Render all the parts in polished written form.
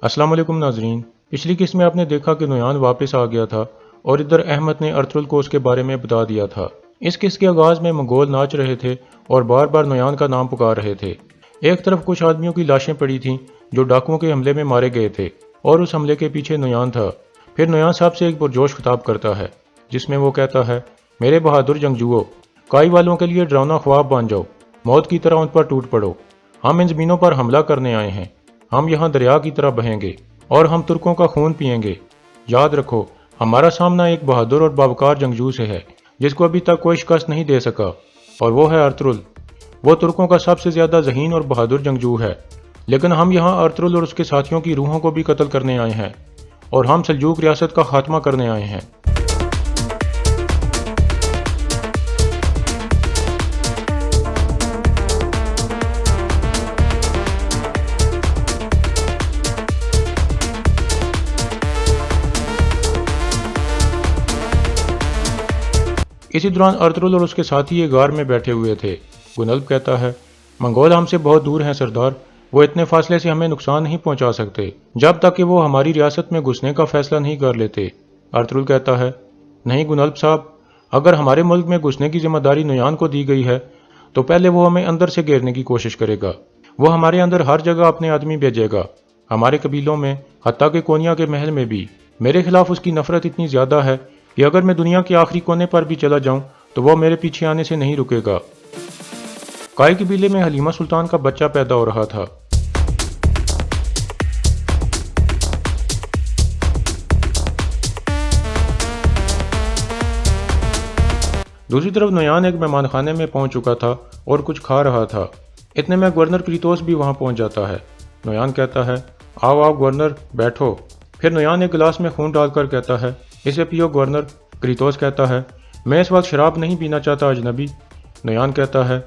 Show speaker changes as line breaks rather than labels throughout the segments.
अस्सलाम वालेकुम नाजरीन। पिछली किस्त में आपने देखा कि नोयान वापस आ गया था और इधर अहमद ने अर्तुल को उसके बारे में बता दिया था। इस किस्त के आगाज में मंगोल नाच रहे थे और बार बार नोयान का नाम पुकार रहे थे। एक तरफ कुछ आदमियों की लाशें पड़ी थीं जो डाकुओं के हमले में मारे गए थे और उस हमले के पीछे नोयान था। फिर नोयान साहब से एक पुरजोश खिताब करता है जिसमें वो कहता है, मेरे बहादुर जंगजुओं, काई वालों के लिए डरावना ख्वाब बन जाओ, मौत की तरह उन पर टूट पड़ो। हम इन जमीनों पर हमला करने आए हैं। हम यहाँ दरिया की तरह बहेंगे और हम तुर्कों का खून पिएंगे। याद रखो, हमारा सामना एक बहादुर और बावकार जंगजू से है जिसको अभी तक कोई शिकस्त नहीं दे सका, और वो है अर्तुल। वो तुर्कों का सबसे ज्यादा ज़हीन और बहादुर जंगजू है। लेकिन हम यहाँ अर्तुल और उसके साथियों की रूहों को भी कत्ल करने आए हैं और हम सल्जूक रियासत का खात्मा करने आए हैं। इसी दौरान अर्तुल और उसके साथी एक गार में बैठे हुए थे। गुनल्ब कहता है, मंगोल हमसे बहुत दूर हैं सरदार, वो इतने फासले से हमें नुकसान नहीं पहुंचा सकते जब तक कि वो हमारी रियासत में घुसने का फैसला नहीं कर लेते। अर्तुल कहता है, नहीं गुनल्ब साहब, अगर हमारे मुल्क में घुसने की जिम्मेदारी नोयान को दी गई है तो पहले वो हमें अंदर से घेरने की कोशिश करेगा। वो हमारे अंदर हर जगह अपने आदमी भेजेगा, हमारे कबीलों में, हत्ता के कोनिया के महल में भी। मेरे खिलाफ उसकी नफरत इतनी ज्यादा है कि अगर मैं दुनिया के आखिरी कोने पर भी चला जाऊं तो वो मेरे पीछे आने से नहीं रुकेगा। काई कबीले में हलीमा सुल्तान का बच्चा पैदा हो रहा था। दूसरी तरफ नोयान एक मेहमान खाने में पहुंच चुका था और कुछ खा रहा था। इतने में गवर्नर क्रीतोस भी वहां पहुंच जाता है। नोयान कहता है, आओ आओ गवर्नर, बैठो। फिर नोयान एक गिलास में खून डालकर कहता है, इसे पियो गवर्नर। क्रीतोस कहता है, मैं इस वक्त शराब नहीं पीना चाहता अजनबी। नोयान कहता है,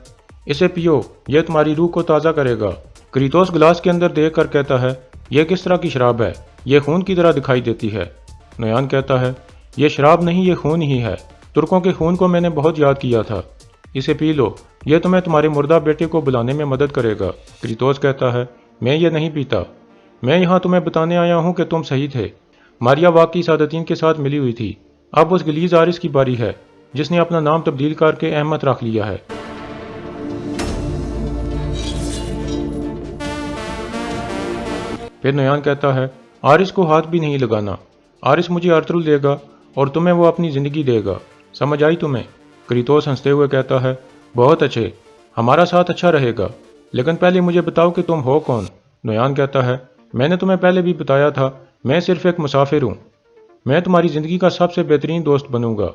इसे पियो, यह तुम्हारी रूह को ताज़ा करेगा। क्रीतोस गिलास के अंदर देख कर कहता है, यह किस तरह की शराब है, यह खून की तरह दिखाई देती है। नोयान कहता है, यह शराब नहीं, यह खून ही है। तुर्कों के खून को मैंने बहुत याद किया था, इसे पी लो, यह तुम्हें तुम्हारे मुर्दा बेटे को बुलाने में मदद करेगा। क्रीतोस कहता है, मैं ये नहीं पीता, मैं यहाँ तुम्हें बताने आया हूँ कि तुम सही थे। मारिया वाकई सादतीन के साथ मिली हुई थी। अब उस गलीज आरिस की बारी है जिसने अपना नाम तब्दील करके अहमद रख लिया है। फिर नोयान कहता है, आरिस को हाथ भी नहीं लगाना। आरिस मुझे अर्तुल देगा और तुम्हें वो अपनी जिंदगी देगा। समझ आई तुम्हें? क्रीतोस हंसते हुए कहता है, बहुत अच्छे, हमारा साथ अच्छा रहेगा, लेकिन पहले मुझे बताओ कि तुम हो कौन। नोयान कहता है, मैंने तुम्हें पहले भी बताया था, मैं सिर्फ एक मुसाफिर हूँ। मैं तुम्हारी जिंदगी का सबसे बेहतरीन दोस्त बनूंगा।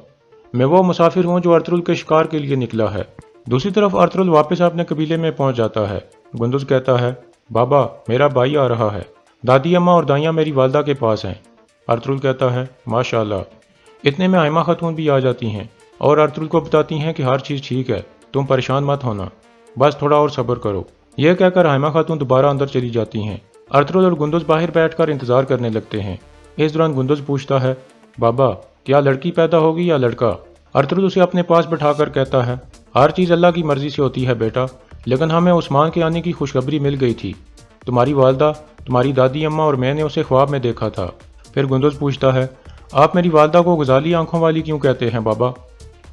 मैं वो मुसाफिर हूँ जो अर्तुल के शिकार के लिए निकला है। दूसरी तरफ अर्तुल वापस अपने कबीले में पहुंच जाता है। गुंदुज कहता है, बाबा, मेरा भाई आ रहा है। दादी अम्मा और दाइयाँ मेरी वालदा के पास हैं। अर्तुल कहता है, माशाल्लाह। इतने में आयमा खातून भी आ जाती हैं और अर्तुल को बताती हैं कि हर चीज़ ठीक है, तुम परेशान मत होना, बस थोड़ा और सब्र करो। यह कहकर आयमा खातून दोबारा अंदर चली जाती हैं। अर्तुल और गुंदुज बाहर बैठकर इंतजार करने लगते हैं। इस दौरान गुंदुज पूछता है, बाबा, क्या लड़की पैदा होगी या लड़का? अर्तुल उसे अपने पास बैठाकर कहता है, हर चीज़ अल्लाह की मर्जी से होती है बेटा, लेकिन हमें उस्मान के आने की खुशखबरी मिल गई थी। तुम्हारी वालदा, तुम्हारी दादी अम्मा और मैंने उसे ख्वाब में देखा था। फिर गुंदुज पूछता है, आप मेरी वालदा को गजाली आंखों वाली क्यों कहते हैं बाबा?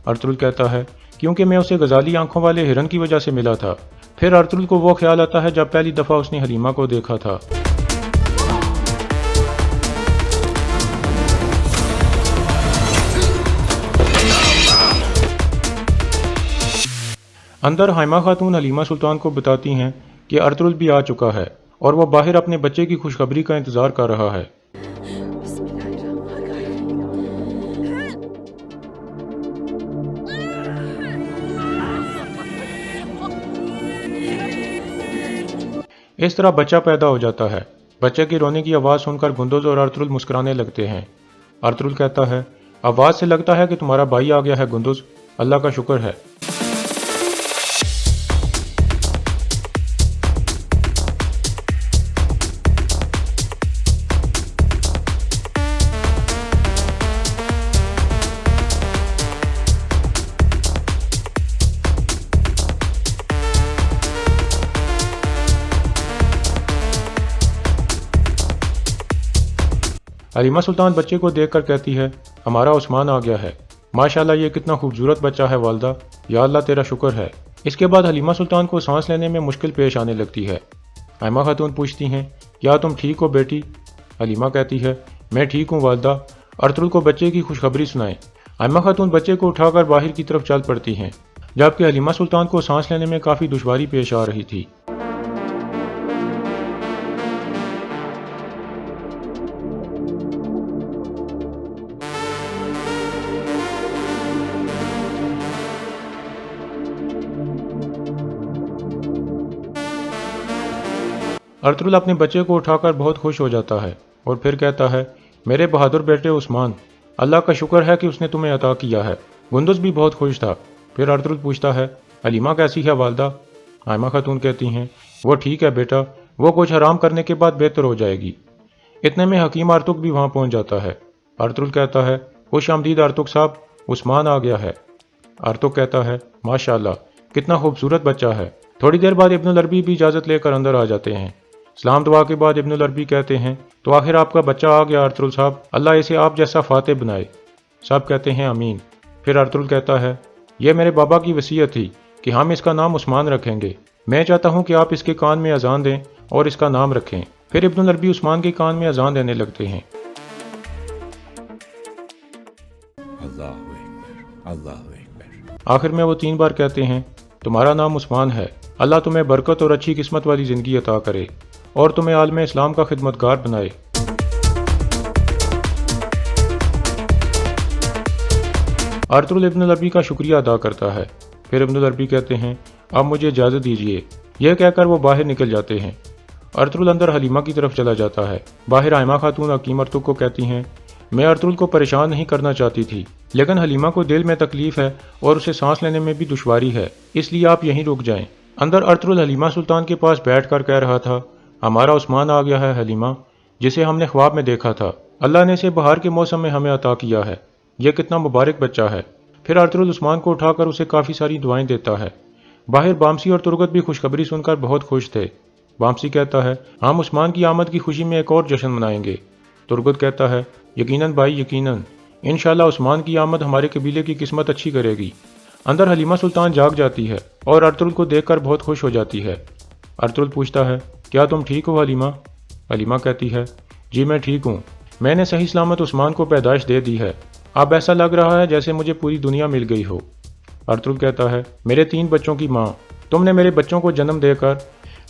अर्तुल कहता है, क्योंकि मैं उसे गजाली आंखों वाले हिरन की वजह से मिला था। फिर अर्तुल को वो ख्याल आता है जब पहली दफ़ा उसने हलीमा को देखा था। अंदर हाइमा खातून हलीमा सुल्तान को बताती हैं कि अर्तुल भी आ चुका है और वो बाहर अपने बच्चे की खुशखबरी का इंतजार कर रहा है। इस तरह बच्चा पैदा हो जाता है। बच्चे की रोने की आवाज़ सुनकर गुंदुज और अर्तुल मुस्कुराने लगते हैं। अर्तुल कहता है, आवाज़ से लगता है कि तुम्हारा भाई आ गया है गुंदुज, अल्लाह का शुक्र है। हलीमा सुल्तान बच्चे को देखकर कहती है, हमारा उस्मान आ गया है, माशाल्लाह ये कितना खूबसूरत बच्चा है वालदा, या अल्लाह तेरा शुक्र है। इसके बाद हलीमा सुल्तान को सांस लेने में मुश्किल पेश आने लगती है। आयमा खातून पूछती हैं, क्या तुम ठीक हो बेटी? हलीमा कहती है, मैं ठीक हूँ वालदा, अर्तुल को बच्चे की खुशखबरी सुनाएं। आयमा खातून बच्चे को उठाकर बाहर की तरफ चल पड़ती हैं, जबकि हलीमा सुल्तान को सांस लेने में काफ़ी दुश्वारी पेश आ रही थी। अर्तुल अपने बच्चे को उठाकर बहुत खुश हो जाता है और फिर कहता है, मेरे बहादुर बेटे उस्मान, अल्लाह का शुक्र है कि उसने तुम्हें अता किया है। गुंदुस भी बहुत खुश था। फिर अर्तुल पूछता है, हलीमा कैसी है वालदा? आयमा खातून कहती हैं, वो ठीक है बेटा, वो कुछ आराम करने के बाद बेहतर हो जाएगी। इतने में हकीम आर्तुक भी वहाँ पहुँच जाता है। अर्तुल कहता है, खुश आमदीद आर्तुक साहब, उस्मान आ गया है। आर्तुक कहता है, माशाल्लाह कितना खूबसूरत बच्चा है। थोड़ी देर बाद इब्नुल अरबी भी इजाज़त लेकर अंदर आ जाते हैं। सलाम दुआ के बाद इब्नुल अरबी कहते हैं, तो आखिर आपका बच्चा आ गया अर्तुल साहब, अल्लाह इसे आप जैसा फातेह बनाए। सब कहते हैं अमीन। फिर अर्तुल कहता है, यह मेरे बाबा की वसीयत थी कि हम इसका नाम उस्मान रखेंगे। मैं चाहता हूँ कि आप इसके कान में अजान दें और इसका नाम रखें। फिर इब्नुल अरबी उस्मान के कान में अजान देने लगते हैं। आखिर में वो 3 बार कहते हैं, तुम्हारा नाम उस्मान है, अल्लाह तुम्हें बरकत और अच्छी किस्मत वाली ज़िंदगी अता करे और तुम्हें आलम इस्लाम का खिदमतगार बनाए। अर्तुल इब्नुल अरबी का शुक्रिया अदा करता है। फिर इब्नुल अरबी कहते हैं, अब मुझे इजाज़त दीजिए। यह कहकर वो बाहर निकल जाते हैं। अर्तुल अंदर हलीमा की तरफ चला जाता है। बाहर आयमा खातून हकीम अर्तुल को कहती हैं, मैं अर्तुल को परेशान नहीं करना चाहती थी, लेकिन हलीमा को दिल में तकलीफ है और उसे सांस लेने में भी दुश्वारी है, इसलिए आप यहीं रुक जाएं। अंदर अर्तुल हलीमा सुल्तान के पास बैठकर कह रहा था, हमारा उस्मान आ गया है हलीमा, जिसे हमने ख्वाब में देखा था। अल्लाह ने इसे बहार के मौसम में हमें अता किया है। यह कितना मुबारक बच्चा है। फिर अर्तुल उस्मान को उठाकर उसे काफ़ी सारी दुआएं देता है। बाहर बामसी और तुर्गत भी खुशखबरी सुनकर बहुत खुश थे। बामसी कहता है, हम उस्मान की आमद की खुशी में एक और जश्न मनाएंगे। तुर्गत कहता है, यकीनन भाई यकीनन, इंशाल्लाह उस्मान की आमद हमारे कबीले की किस्मत अच्छी करेगी। अंदर हलीमा सुल्तान जाग जाती है और अर्तुल को देखकर बहुत खुश हो जाती है। अर्तुल पूछता है, क्या तुम ठीक हो हलीमा? हलीमा कहती है, जी मैं ठीक हूँ, मैंने सही सलामत उस्मान को पैदाइश दे दी है। अब ऐसा लग रहा है जैसे मुझे पूरी दुनिया मिल गई हो। अर्तुल कहता है, मेरे 3 बच्चों की माँ, तुमने मेरे बच्चों को जन्म देकर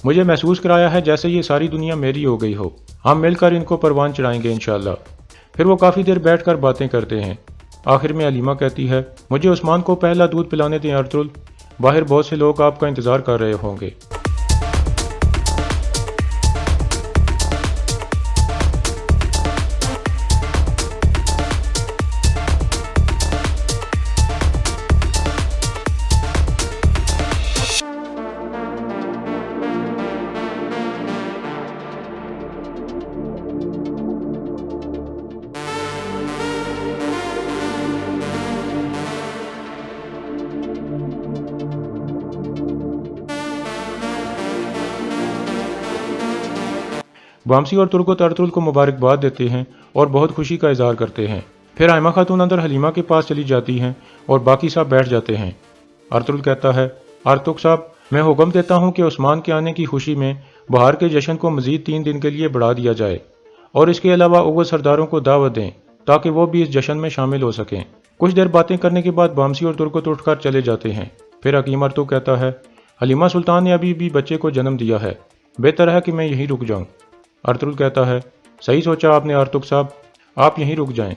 मुझे महसूस कराया है जैसे ये सारी दुनिया मेरी हो गई हो। हम मिलकर इनको परवान चढ़ाएंगे इंशाल्लाह। फिर वो काफ़ी देर बैठकर बातें करते हैं। आखिर में हलीमा कहती है, मुझे उस्मान को पहला दूध पिलाने दें अर्तुल, बाहर बहुत से लोग आपका इंतज़ार कर रहे होंगे। वामसी और तुर्गत अर्तुल को मुबारकबाद देते हैं और बहुत खुशी का इजहार करते हैं। फिर आयमा खातून अंदर हलीमा के पास चली जाती हैं और बाकी सब बैठ जाते हैं। अर्तुल कहता है, आर्तुक साहब, मैं हुक्म देता हूँ कि उस्मान के आने की खुशी में बहार के जश्न को मज़ीद 3 दिन के लिए बढ़ा दिया जाए और इसके अलावा अव्वल सरदारों को दावत दें ताकि वो भी इस जश्न में शामिल हो सकें। कुछ देर बातें करने के बाद वामसी और तुर्गत उठकर चले जाते हैं। फिर हकीम अर्तुक कहता है, हलीमा सुल्तान ने अभी भी बच्चे को जन्म दिया है, बेहतर है कि मैं यहीं रुक जाऊँ। अर्तुल कहता है, सही सोचा आपने आर्तुक साहब, आप यहीं रुक जाएं।